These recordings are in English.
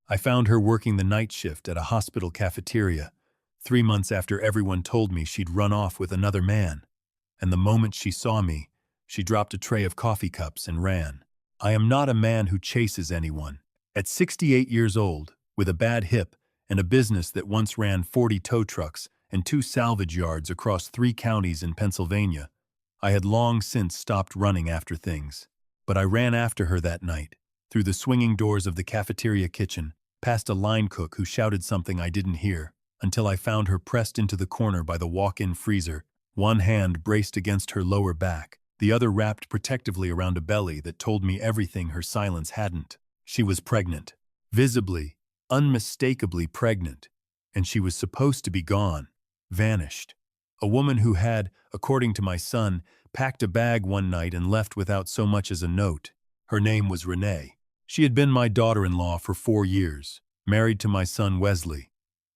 I found her working the night shift at a hospital cafeteria, 3 months after everyone told me she'd run off with another man. And the moment she saw me, she dropped a tray of coffee cups and ran. I am not a man who chases anyone. At 68 years old, with a bad hip and a business that once ran 40 tow trucks and 2 salvage yards across 3 counties in Pennsylvania, I had long since stopped running after things. But I ran after her that night, through the swinging doors of the cafeteria kitchen, past a line cook who shouted something I didn't hear, until I found her pressed into the corner by the walk-in freezer, one hand braced against her lower back, the other wrapped protectively around a belly that told me everything her silence hadn't. She was pregnant. Visibly, unmistakably pregnant. And she was supposed to be gone. Vanished. A woman who had, according to my son, packed a bag one night and left without so much as a note. Her name was Renee. She had been my daughter-in-law for 4 years, married to my son Wesley,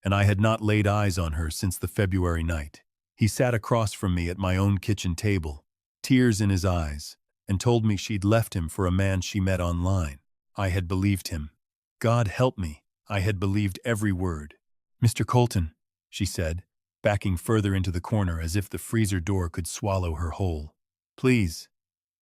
and I had not laid eyes on her since the February night. He sat across from me at my own kitchen table, tears in his eyes, and told me she'd left him for a man she met online. I had believed him. God help me, I had believed every word. "Mr. Colton," she said, backing further into the corner as if the freezer door could swallow her whole. Please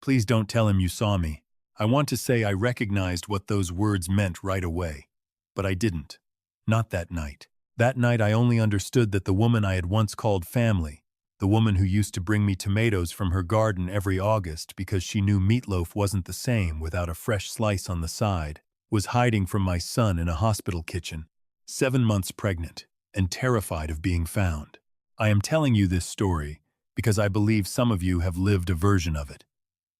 don't tell him you saw me." I want to say I recognized what those words meant right away, but I didn't. Not that night. That night I only understood that the woman I had once called family, the woman who used to bring me tomatoes from her garden every August because she knew meatloaf wasn't the same without a fresh slice on the side, was hiding from my son in a hospital kitchen, 7 months pregnant, and terrified of being found. I am telling you this story because I believe some of you have lived a version of it.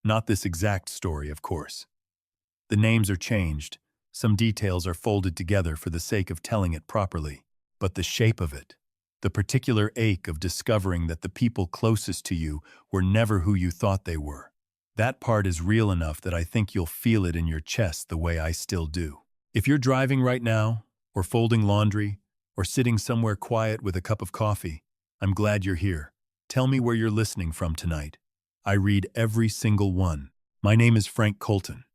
Not this exact story, of course. The names are changed, some details are folded together for the sake of telling it properly, but the shape of it, the particular ache of discovering that the people closest to you were never who you thought they were, that part is real enough that I think you'll feel it in your chest the way I still do. If you're driving right now, or folding laundry, or sitting somewhere quiet with a cup of coffee, I'm glad you're here. Tell me where you're listening from tonight. I read every single one. My name is Frank Colton.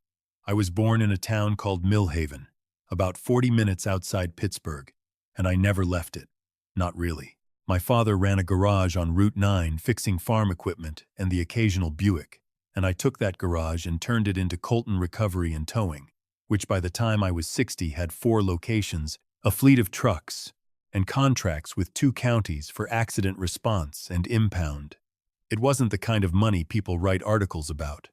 I was born in a town called Millhaven, about 40 minutes outside Pittsburgh, and I never left it. Not really. My father ran a garage on Route 9 fixing farm equipment and the occasional Buick, and I took that garage and turned it into Colton Recovery and Towing, which by the time I was 60 had 4 locations, a fleet of trucks, and contracts with 2 counties for accident response and impound. It wasn't the kind of money people write articles about,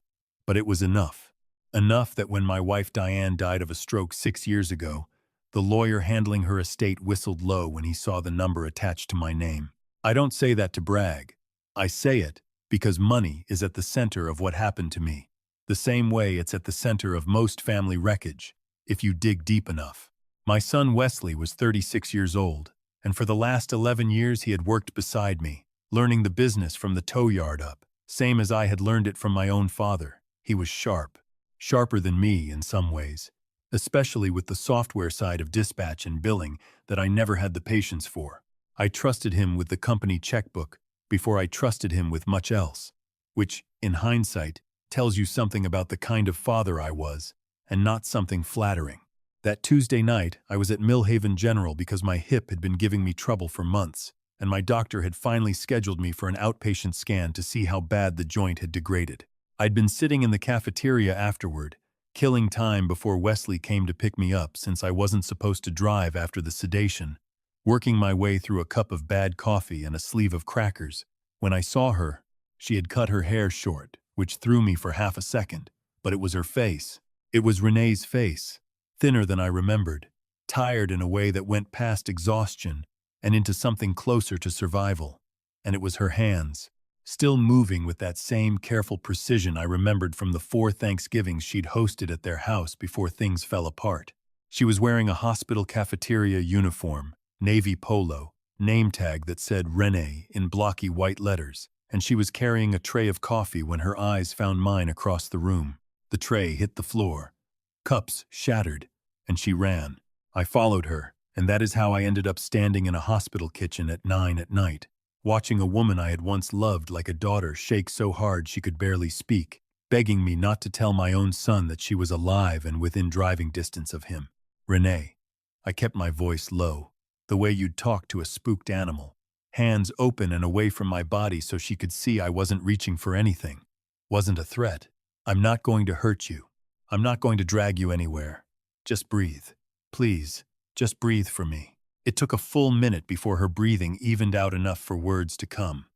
but it was enough. Enough that when my wife Diane died of a stroke 6 years ago, the lawyer handling her estate whistled low when he saw the number attached to my name. I don't say that to brag. I say it because money is at the center of what happened to me, the same way it's at the center of most family wreckage, if you dig deep enough. My son Wesley was 36 years old, and for the last 11 years he had worked beside me, learning the business from the tow yard up, same as I had learned it from my own father. He was sharp, sharper than me in some ways, especially with the software side of dispatch and billing that I never had the patience for. I trusted him with the company checkbook before I trusted him with much else, which, in hindsight, tells you something about the kind of father I was, and not something flattering. That Tuesday night, I was at Millhaven General because my hip had been giving me trouble for months, and my doctor had finally scheduled me for an outpatient scan to see how bad the joint had degraded. I'd been sitting in the cafeteria afterward, killing time before Wesley came to pick me up since I wasn't supposed to drive after the sedation, working my way through a cup of bad coffee and a sleeve of crackers. When I saw her, she had cut her hair short, which threw me for half a second, but it was her face. It was Renee's face, thinner than I remembered, tired in a way that went past exhaustion and into something closer to survival. And it was her hands, still moving with that same careful precision I remembered from the 4 Thanksgivings she'd hosted at their house before things fell apart. She was wearing a hospital cafeteria uniform, navy polo, name tag that said Renee in blocky white letters, and she was carrying a tray of coffee when her eyes found mine across the room. The tray hit the floor. Cups shattered, and she ran. I followed her, and that is how I ended up standing in a hospital kitchen at 9 at night, watching a woman I had once loved like a daughter shake so hard she could barely speak, begging me not to tell my own son that she was alive and within driving distance of him. Renee. I kept my voice low, the way you'd talk to a spooked animal. Hands open and away from my body so she could see I wasn't reaching for anything. Wasn't a threat. I'm not going to hurt you. I'm not going to drag you anywhere. Just breathe. Please, just breathe for me. It took a full minute before her breathing evened out enough for words to come.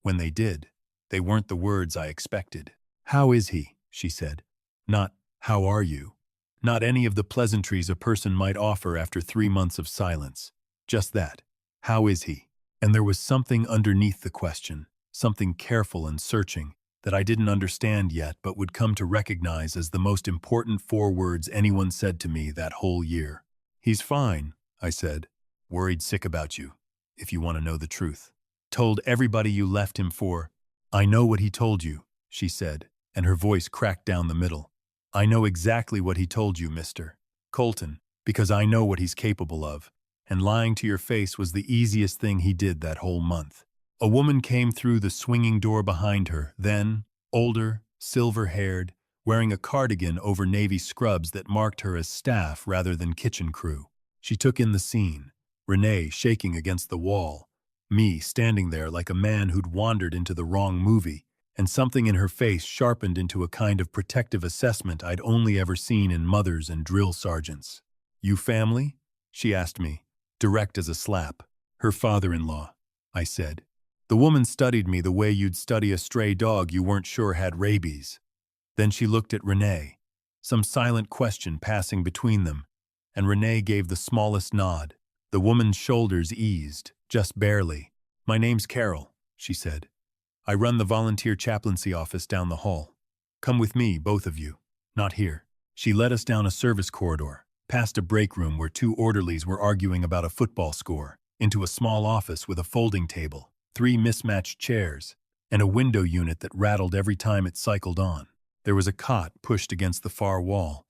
When they did, they weren't the words I expected. "How is he?" she said. Not, "How are you?" Not any of the pleasantries a person might offer after 3 months of silence. Just that. How is he? And there was something underneath the question, something careful and searching, that I didn't understand yet but would come to recognize as the most important 4 words anyone said to me that whole year. "He's fine," I said. "Worried sick about you, if you want to know the truth. Told everybody you left him for." "I know what he told you," she said, and her voice cracked down the middle. "I know exactly what he told you, Mr. Colton, because I know what he's capable of, and lying to your face was the easiest thing he did that whole month." A woman came through the swinging door behind her, then, older, silver-haired, wearing a cardigan over navy scrubs that marked her as staff rather than kitchen crew. She took in the scene, Renee shaking against the wall, me standing there like a man who'd wandered into the wrong movie, and something in her face sharpened into a kind of protective assessment I'd only ever seen in mothers and drill sergeants. "You family?" she asked me, direct as a slap. "Her father-in-law," I said. The woman studied me the way you'd study a stray dog you weren't sure had rabies. Then she looked at Renee, some silent question passing between them, and Renee gave the smallest nod. The woman's shoulders eased, just barely. "My name's Carol," she said. "I run the volunteer chaplaincy office down the hall. Come with me, both of you." "Not here." She led us down a service corridor, past a break room where 2 orderlies were arguing about a football score, into a small office with a folding table, 3 mismatched chairs, and a window unit that rattled every time it cycled on. There was a cot pushed against the far wall,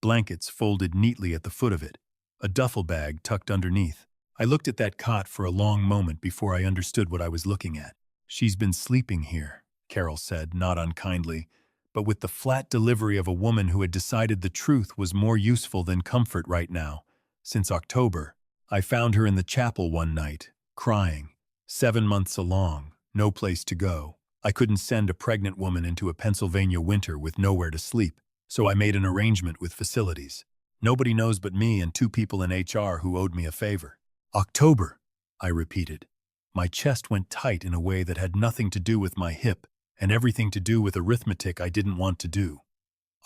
blankets folded neatly at the foot of it, a duffel bag tucked underneath. I looked at that cot for a long moment before I understood what I was looking at. "She's been sleeping here," Carol said, not unkindly, but with the flat delivery of a woman who had decided the truth was more useful than comfort right now. "Since October. I found her in the chapel one night, crying. 7 months along, no place to go. I couldn't send a pregnant woman into a Pennsylvania winter with nowhere to sleep, so I made an arrangement with facilities. Nobody knows but me and 2 people in HR who owed me a favor." "October," I repeated. My chest went tight in a way that had nothing to do with my hip and everything to do with arithmetic I didn't want to do.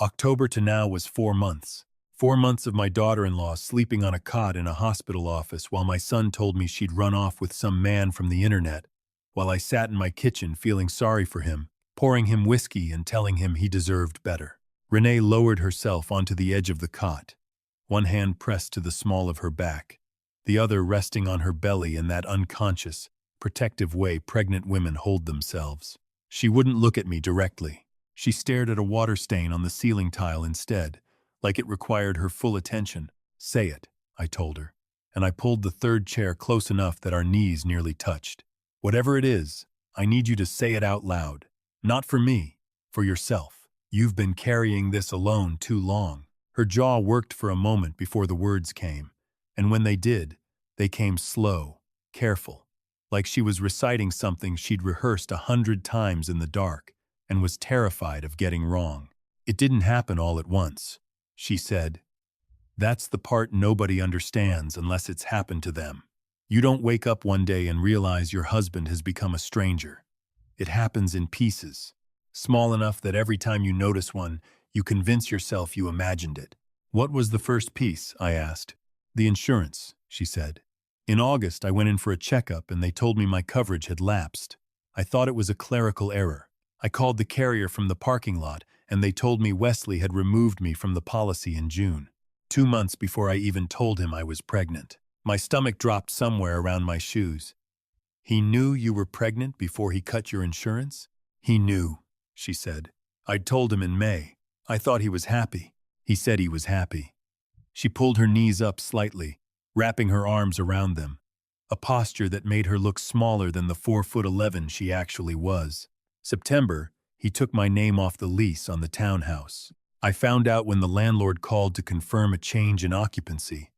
October to now was 4 months. 4 months of my daughter-in-law sleeping on a cot in a hospital office while my son told me she'd run off with some man from the internet, while I sat in my kitchen feeling sorry for him, pouring him whiskey and telling him he deserved better. Renee lowered herself onto the edge of the cot, one hand pressed to the small of her back, the other resting on her belly in that unconscious, protective way pregnant women hold themselves. She wouldn't look at me directly. She stared at a water stain on the ceiling tile instead, like it required her full attention. "Say it," I told her, and I pulled the 3rd chair close enough that our knees nearly touched. "Whatever it is, I need you to say it out loud. Not for me, for yourself. You've been carrying this alone too long." Her jaw worked for a moment before the words came, and when they did, they came slow, careful, like she was reciting something she'd rehearsed 100 times in the dark and was terrified of getting wrong. "It didn't happen all at once," she said. "That's the part nobody understands unless it's happened to them. You don't wake up one day and realize your husband has become a stranger. It happens in pieces, small enough that every time you notice one, you convince yourself you imagined it." "What was the first piece?" I asked. "The insurance," she said. "In August, I went in for a checkup and they told me my coverage had lapsed. I thought it was a clerical error. I called the carrier from the parking lot and they told me Wesley had removed me from the policy in June, 2 months before I even told him I was pregnant. My stomach dropped somewhere around my shoes. "He knew you were pregnant before he cut your insurance?" "He knew," she said. "I'd told him in May. I thought he was happy." "He said he was happy." She pulled her knees up slightly, wrapping her arms around them, a posture that made her look smaller than the 4'11" she actually was. "September, he took my name off the lease on the townhouse. I found out when the landlord called to confirm a change in occupancy.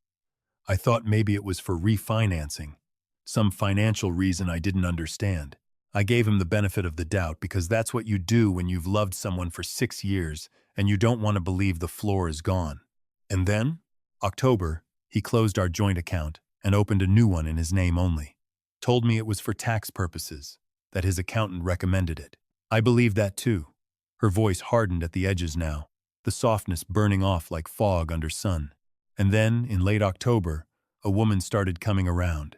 I thought maybe it was for refinancing, some financial reason I didn't understand. I gave him the benefit of the doubt because that's what you do when you've loved someone for 6 years and you don't want to believe the floor is gone. And then, October, he closed our joint account and opened a new one in his name only. Told me it was for tax purposes, that his accountant recommended it. I believed that too. Her voice hardened at the edges now, the softness burning off like fog under sun. And then, in late October, a woman started coming around.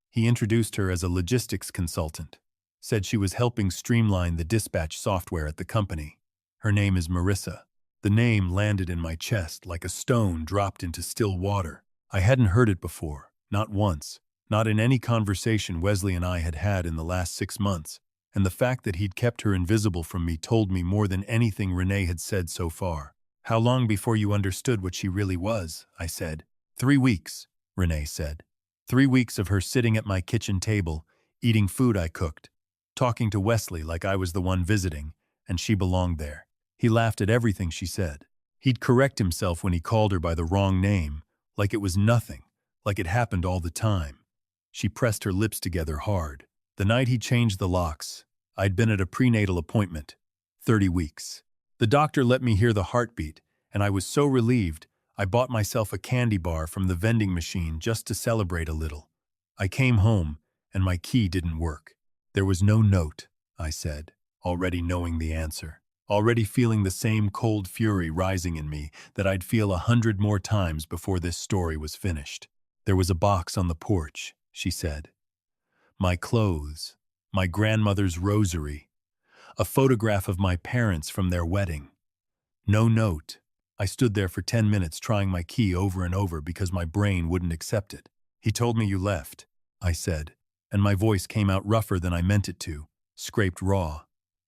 He introduced her as a logistics consultant, said she was helping streamline the dispatch software at the company. Her name is Marissa. The name landed in my chest like a stone dropped into still water. I hadn't heard it before, not once, not in any conversation Wesley and I had had in the last 6 months, and the fact that he'd kept her invisible from me told me more than anything Renee had said so far. How long before you understood what she really was? I said. 3 weeks, Renee said. 3 weeks of her sitting at my kitchen table, eating food I cooked, talking to Wesley like I was the one visiting, and she belonged there. He laughed at everything she said. He'd correct himself when he called her by the wrong name, like it was nothing, like it happened all the time. She pressed her lips together hard. The night he changed the locks, I'd been at a prenatal appointment. 30 weeks. The doctor let me hear the heartbeat, and I was so relieved, I bought myself a candy bar from the vending machine just to celebrate a little. I came home, and my key didn't work. There was no note, I said, already knowing the answer, already feeling the same cold fury rising in me that I'd feel 100 more times before this story was finished. There was a box on the porch, she said. My clothes, my grandmother's rosary, a photograph of my parents from their wedding. No note. I stood there for 10 minutes trying my key over and over because my brain wouldn't accept it. He told me you left, I said, and my voice came out rougher than I meant it to, scraped raw.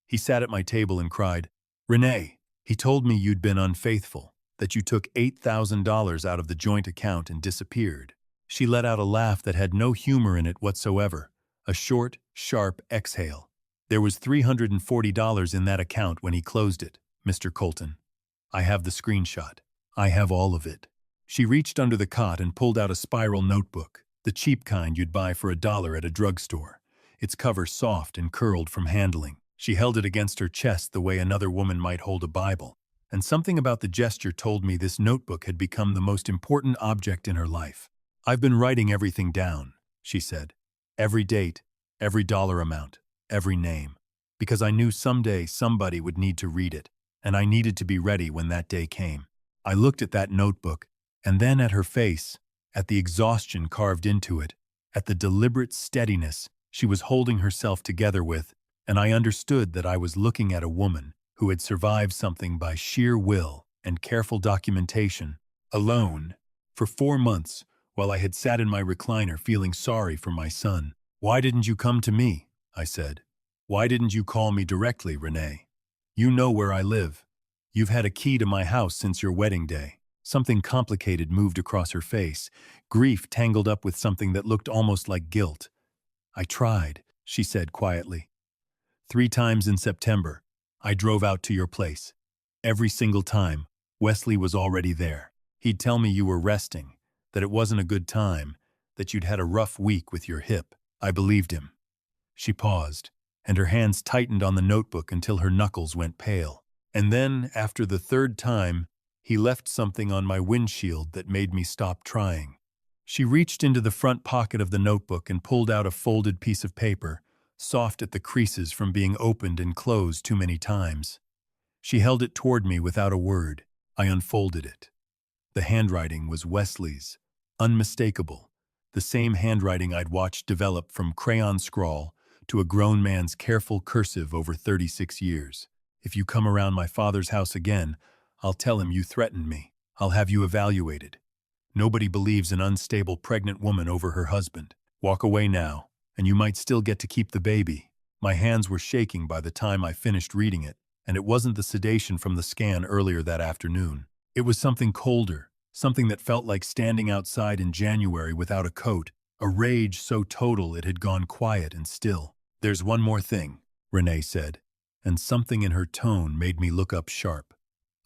He sat at my table and cried, Renee, he told me you'd been unfaithful, that you took $8,000 out of the joint account and disappeared. She let out a laugh that had no humor in it whatsoever, a short, sharp exhale. There was $340 in that account when he closed it, Mr. Colton. I have the screenshot. I have all of it. She reached under the cot and pulled out a spiral notebook, the cheap kind you'd buy for $1 at a drugstore, its cover soft and curled from handling. She held it against her chest the way another woman might hold a Bible, and something about the gesture told me this notebook had become the most important object in her life. I've been writing everything down, she said. Every date, every dollar amount, every name, because I knew someday somebody would need to read it, and I needed to be ready when that day came. I looked at that notebook, and then at her face, at the exhaustion carved into it, at the deliberate steadiness she was holding herself together with, and I understood that I was looking at a woman who had survived something by sheer will and careful documentation, alone, for 4 months, while I had sat in my recliner feeling sorry for my son. Why didn't you come to me? I said. Why didn't you call me directly, Renee? You know where I live. You've had a key to my house since your wedding day. Something complicated moved across her face, grief tangled up with something that looked almost like guilt. I tried, she said quietly. 3 times in September, I drove out to your place. Every single time, Wesley was already there. He'd tell me you were resting, that it wasn't a good time, that you'd had a rough week with your hip. I believed him. She paused, and her hands tightened on the notebook until her knuckles went pale. And then, after the 3rd time, he left something on my windshield that made me stop trying. She reached into the front pocket of the notebook and pulled out a folded piece of paper, soft at the creases from being opened and closed too many times. She held it toward me without a word. I unfolded it. The handwriting was Wesley's, unmistakable, the same handwriting I'd watched develop from crayon scrawl to a grown man's careful cursive over 36 years. If you come around my father's house again, I'll tell him you threatened me. I'll have you evaluated. Nobody believes an unstable pregnant woman over her husband. Walk away now, and you might still get to keep the baby. My hands were shaking by the time I finished reading it, and it wasn't the sedation from the scan earlier that afternoon. It was something colder, something that felt like standing outside in January without a coat, a rage so total it had gone quiet and still. There's one more thing, Renee said, and something in her tone made me look up sharp.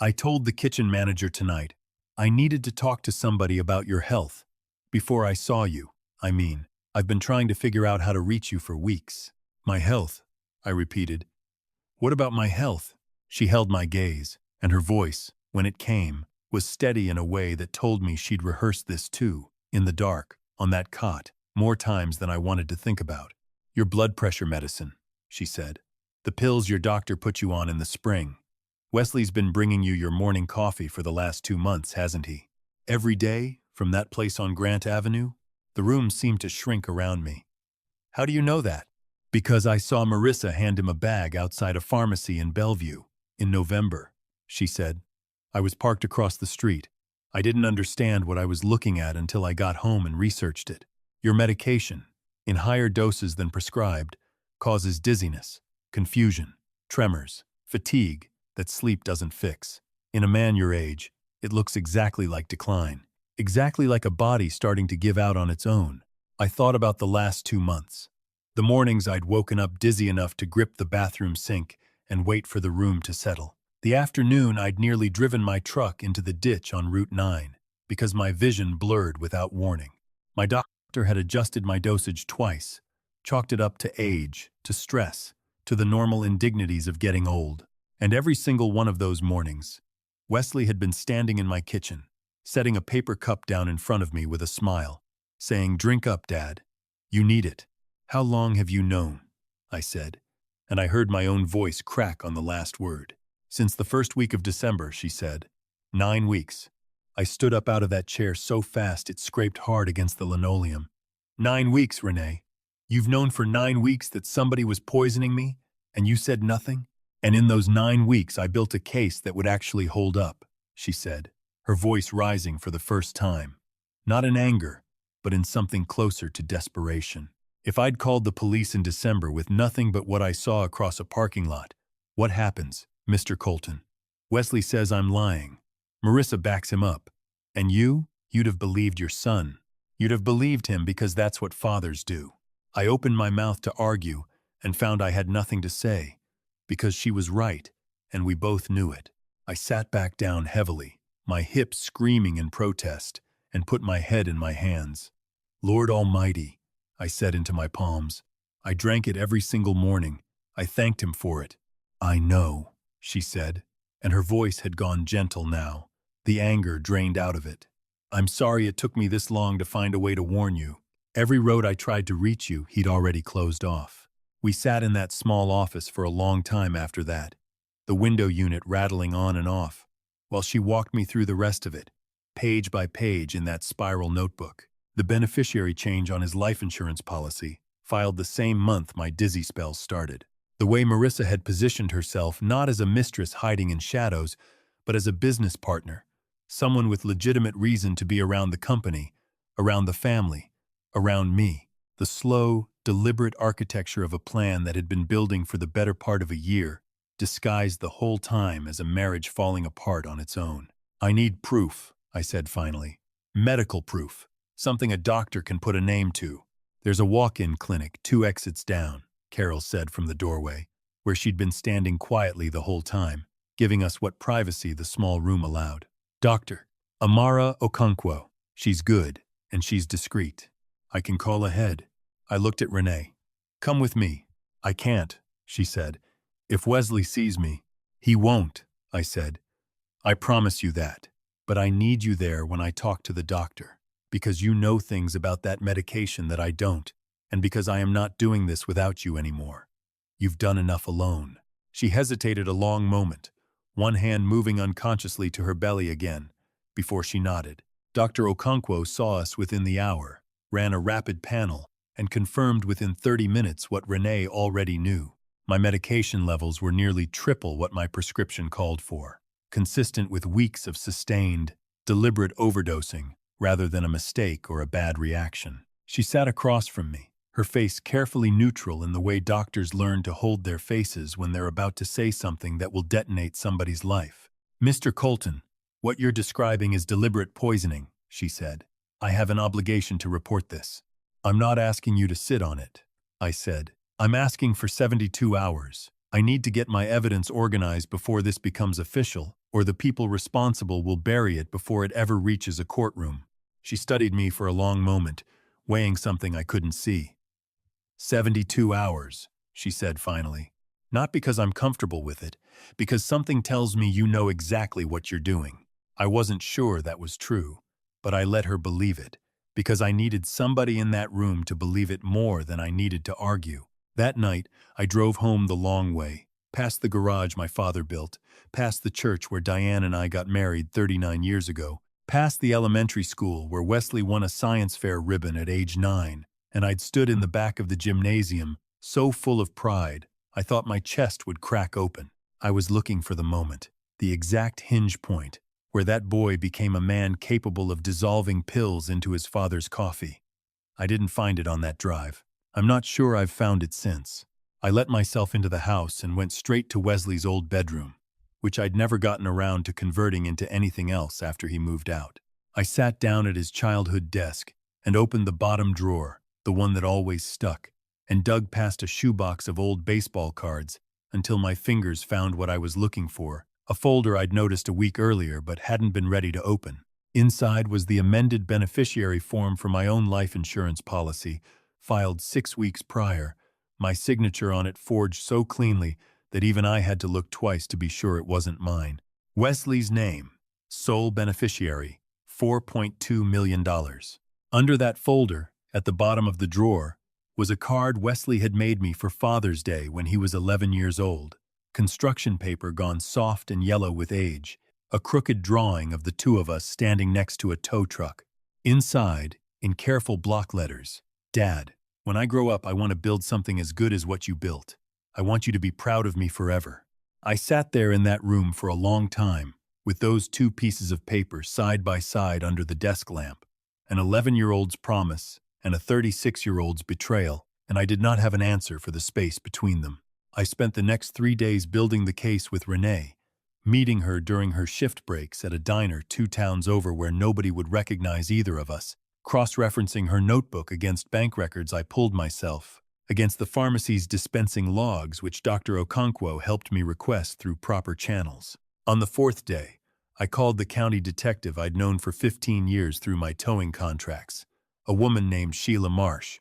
I told the kitchen manager tonight, I needed to talk to somebody about your health, Before I saw you, I mean. I've been trying to figure out how to reach you for weeks. My health, I repeated. What about my health? She held my gaze, and her voice, when it came, was steady in a way that told me she'd rehearsed this too, in the dark, on that cot, more times than I wanted to think about. Your blood pressure medicine, she said. The pills your doctor put you on in the spring. Wesley's been bringing you your morning coffee for the last 2 months, hasn't he? Every day, from that place on Grant Avenue? The room seemed to shrink around me. How do you know that? Because I saw Marissa hand him a bag outside a pharmacy in Bellevue, in November, she said. I was parked across the street. I didn't understand what I was looking at until I got home and researched it. Your medication, in higher doses than prescribed, causes dizziness, confusion, tremors, fatigue that sleep doesn't fix. In a man your age, it looks exactly like decline, exactly like a body starting to give out on its own. I thought about the last 2 months. The mornings I'd woken up dizzy enough to grip the bathroom sink and wait for the room to settle. The afternoon I'd nearly driven my truck into the ditch on Route 9 because my vision blurred without warning. My doctor had adjusted my dosage twice, chalked it up to age, to stress, to the normal indignities of getting old. And every single one of those mornings, Wesley had been standing in my kitchen, setting a paper cup down in front of me with a smile, saying, "Drink up, Dad. You need it." "How long have you known?" I said, and I heard my own voice crack on the last word. "Since the first week of December," she said. 9 weeks. I stood up out of that chair so fast it scraped hard against the linoleum. 9 weeks, Renee. You've known for 9 weeks that somebody was poisoning me, and you said nothing? And in those 9 weeks I built a case that would actually hold up, she said, her voice rising for the first time. Not in anger, but in something closer to desperation. If I'd called the police in December with nothing but what I saw across a parking lot, what happens, Mr. Colton? Wesley says I'm lying. Marissa backs him up. And you'd have believed your son. You'd have believed him because that's what fathers do. I opened my mouth to argue and found I had nothing to say, because she was right, and we both knew it. I sat back down heavily, my hips screaming in protest, and put my head in my hands. Lord Almighty, I said into my palms. I drank it every single morning. I thanked him for it. I know, she said, and her voice had gone gentle now, the anger drained out of it. I'm sorry it took me this long to find a way to warn you. Every road I tried to reach you, he'd already closed off. We sat in that small office for a long time after that, the window unit rattling on and off, while she walked me through the rest of it, page by page in that spiral notebook. The beneficiary change on his life insurance policy, filed the same month my dizzy spells started. The way Marissa had positioned herself not as a mistress hiding in shadows, but as a business partner, someone with legitimate reason to be around the company, around the family, around me. The slow, deliberate architecture of a plan that had been building for the better part of a year, disguised the whole time as a marriage falling apart on its own. I need proof, I said finally. Medical proof. Something a doctor can put a name to. There's a walk-in clinic 2 exits down, Carol said from the doorway, where she'd been standing quietly the whole time, giving us what privacy the small room allowed. Doctor, Amara Okonkwo. She's good, and she's discreet. I can call ahead. I looked at Renee. Come with me. I can't, she said. If Wesley sees me, he won't, I said. I promise you that. But I need you there when I talk to the doctor, because you know things about that medication that I don't, and because I am not doing this without you anymore. You've done enough alone. She hesitated a long moment, one hand moving unconsciously to her belly again, before she nodded. Dr. Okonkwo saw us within the hour, ran a rapid panel, and confirmed within 30 minutes what Renee already knew. My medication levels were nearly triple what my prescription called for, consistent with weeks of sustained, deliberate overdosing, rather than a mistake or a bad reaction. She sat across from me, her face carefully neutral in the way doctors learn to hold their faces when they're about to say something that will detonate somebody's life. Mr. Colton, what you're describing is deliberate poisoning, she said. I have an obligation to report this. I'm not asking you to sit on it, I said. I'm asking for 72 hours. I need to get my evidence organized before this becomes official, or the people responsible will bury it before it ever reaches a courtroom. She studied me for a long moment, weighing something I couldn't see. 72 hours, she said finally. Not because I'm comfortable with it, because something tells me you know exactly what you're doing. I wasn't sure that was true, but I let her believe it, because I needed somebody in that room to believe it more than I needed to argue. That night, I drove home the long way, past the garage my father built, past the church where Diane and I got married 39 years ago, past the elementary school where Wesley won a science fair ribbon at age 9, and I'd stood in the back of the gymnasium, so full of pride, I thought my chest would crack open. I was looking for the moment, the exact hinge point, where that boy became a man capable of dissolving pills into his father's coffee. I didn't find it on that drive. I'm not sure I've found it since. I let myself into the house and went straight to Wesley's old bedroom, which I'd never gotten around to converting into anything else after he moved out. I sat down at his childhood desk and opened the bottom drawer, the one that always stuck, and dug past a shoebox of old baseball cards until my fingers found what I was looking for, a folder I'd noticed a week earlier but hadn't been ready to open. Inside was the amended beneficiary form for my own life insurance policy, filed 6 weeks prior, my signature on it forged so cleanly that even I had to look twice to be sure it wasn't mine. Wesley's name, sole beneficiary, $4.2 million. Under that folder, at the bottom of the drawer, was a card Wesley had made me for Father's Day when he was 11 years old. Construction paper gone soft and yellow with age, a crooked drawing of the two of us standing next to a tow truck. Inside, in careful block letters, Dad, when I grow up I want to build something as good as what you built. I want you to be proud of me forever. I sat there in that room for a long time, with those two pieces of paper side by side under the desk lamp, an 11-year-old's promise and a 36-year-old's betrayal, and I did not have an answer for the space between them. I spent the next 3 days building the case with Renee, meeting her during her shift breaks at a diner 2 towns over where nobody would recognize either of us, cross-referencing her notebook against bank records I pulled myself, against the pharmacy's dispensing logs which Dr. Okonkwo helped me request through proper channels. On the 4th day, I called the county detective I'd known for 15 years through my towing contracts, a woman named Sheila Marsh,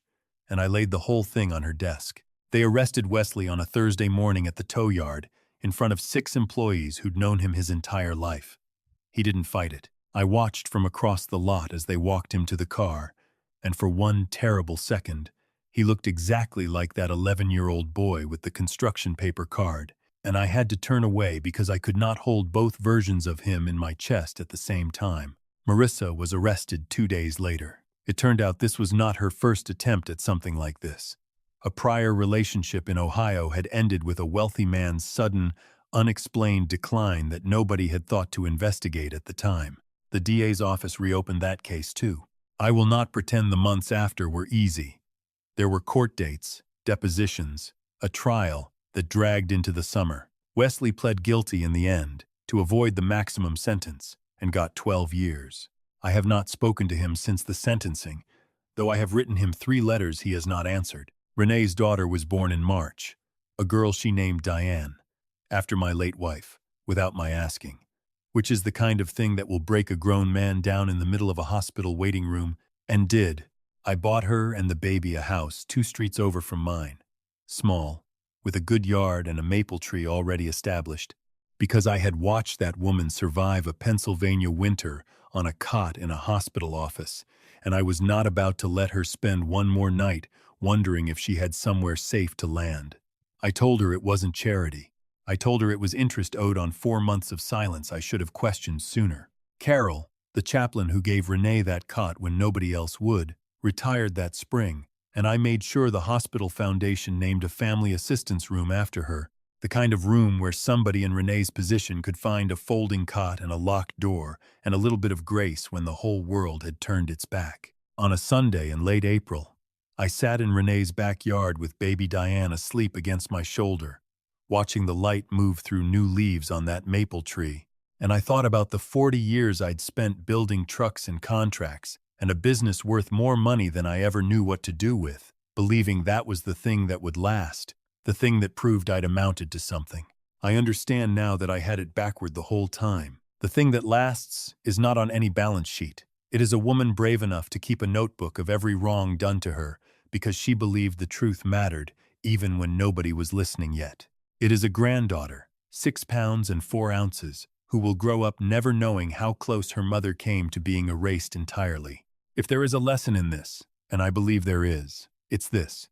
and I laid the whole thing on her desk. They arrested Wesley on a Thursday morning at the tow yard in front of 6 employees who'd known him his entire life. He didn't fight it. I watched from across the lot as they walked him to the car, and for one terrible second, he looked exactly like that 11-year-old boy with the construction paper card, and I had to turn away because I could not hold both versions of him in my chest at the same time. Marissa was arrested 2 days later. It turned out this was not her first attempt at something like this. A prior relationship in Ohio had ended with a wealthy man's sudden, unexplained decline that nobody had thought to investigate at the time. The DA's office reopened that case too. I will not pretend the months after were easy. There were court dates, depositions, a trial that dragged into the summer. Wesley pled guilty in the end to avoid the maximum sentence and got 12 years. I have not spoken to him since the sentencing, though I have written him 3 letters he has not answered. Renee's daughter was born in March, a girl she named Diane, after my late wife, without my asking, which is the kind of thing that will break a grown man down in the middle of a hospital waiting room, and did. I bought her and the baby a house 2 streets over from mine, small, with a good yard and a maple tree already established, because I had watched that woman survive a Pennsylvania winter on a cot in a hospital office, and I was not about to let her spend one more night wondering if she had somewhere safe to land. I told her it wasn't charity. I told her it was interest owed on 4 months of silence I should have questioned sooner. Carol, the chaplain who gave Renee that cot when nobody else would, retired that spring, and I made sure the hospital foundation named a family assistance room after her, the kind of room where somebody in Renee's position could find a folding cot and a locked door and a little bit of grace when the whole world had turned its back. On a Sunday in late April, I sat in Renee's backyard with baby Diane asleep against my shoulder, watching the light move through new leaves on that maple tree, and I thought about the 40 years I'd spent building trucks and contracts and a business worth more money than I ever knew what to do with, believing that was the thing that would last, the thing that proved I'd amounted to something. I understand now that I had it backward the whole time. The thing that lasts is not on any balance sheet. It is a woman brave enough to keep a notebook of every wrong done to her because she believed the truth mattered even when nobody was listening yet. It is a granddaughter, 6 pounds and 4 ounces, who will grow up never knowing how close her mother came to being erased entirely. If there is a lesson in this, and I believe there is, it's this.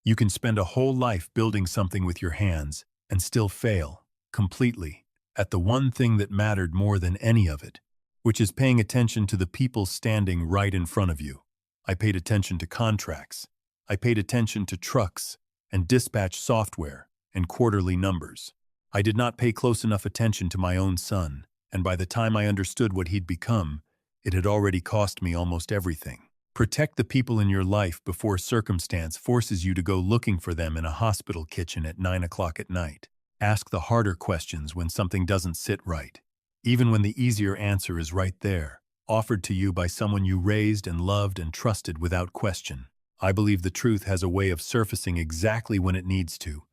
You can spend a whole life building something with your hands and still fail, completely, at the one thing that mattered more than any of it, which is paying attention to the people standing right in front of you. I paid attention to contracts. I paid attention to trucks and dispatch software and quarterly numbers. I did not pay close enough attention to my own son, and by the time I understood what he'd become, it had already cost me almost everything. Protect the people in your life before circumstance forces you to go looking for them in a hospital kitchen at 9 o'clock at night. Ask the harder questions when something doesn't sit right, even when the easier answer is right there, offered to you by someone you raised and loved and trusted without question. I believe the truth has a way of surfacing exactly when it needs to,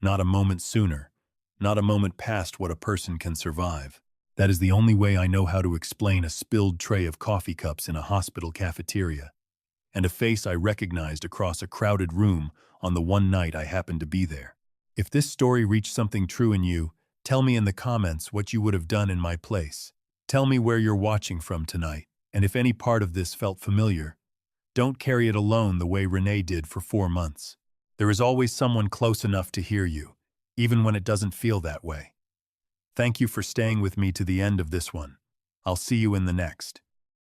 not a moment sooner, not a moment past what a person can survive. That is the only way I know how to explain a spilled tray of coffee cups in a hospital cafeteria, and a face I recognized across a crowded room on the one night I happened to be there. If this story reached something true in you, tell me in the comments what you would have done in my place. Tell me where you're watching from tonight, and if any part of this felt familiar, don't carry it alone the way Renee did for 4 months. There is always someone close enough to hear you, even when it doesn't feel that way. Thank you for staying with me to the end of this one. I'll see you in the next.